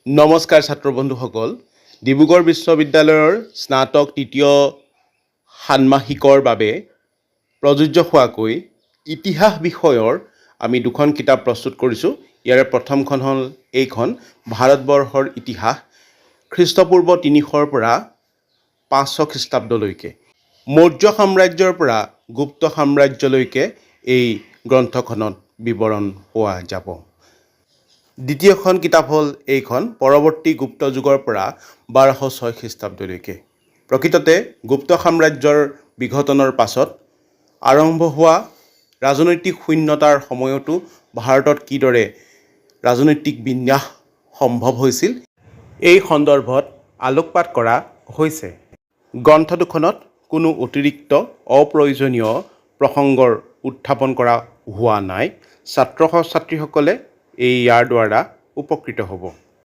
নমস্কাৰ ছাত্ৰ বন্ধুসকল, ডিব্ৰুগড় বিশ্ববিদ্যালয়ৰ স্নাতক তৃতীয় ষান্মাসিকৰ বাবে প্ৰযোজ্য হোৱাকৈ ইতিহাস বিষয়ৰ আমি দুখন কিতাপ প্ৰস্তুত কৰিছোঁ। ইয়াৰে প্ৰথমখন হ'ল এইখন ভাৰতবৰ্ষৰ ইতিহাস খ্ৰীষ্টপূৰ্ব ৩০০ৰ পৰা ৫০০ খ্ৰীষ্টাব্দলৈকে। মৌৰ্য সাম্ৰাজ্যৰ পৰা গুপ্ত সাম্ৰাজ্যলৈকে এই গ্ৰন্থখনত বিৱৰণ পোৱা যাব। দ্বিতীয়খন কিতাপ হ'ল এইখন পৰৱৰ্তী গুপ্ত যুগৰ পৰা ১২০৬ খ্ৰীষ্টাব্দলৈকে। প্ৰকৃততে গুপ্ত সাম্ৰাজ্যৰ বিঘটনৰ পাছত আৰম্ভ হোৱা ৰাজনৈতিক শূন্যতাৰ সময়তো ভাৰতত কিদৰে ৰাজনৈতিক বিন্যাস সম্ভৱ হৈছিল এই সন্দৰ্ভত আলোকপাত কৰা হৈছে। গ্ৰন্থ দুখনত কোনো অতিৰিক্ত অপ্ৰয়োজনীয় প্ৰসংগৰ উত্থাপন কৰা হোৱা নাই। ছাত্ৰ ছাত্ৰীসকলে ইয়াৰ দ্বাৰা উপকৃত হ'ব।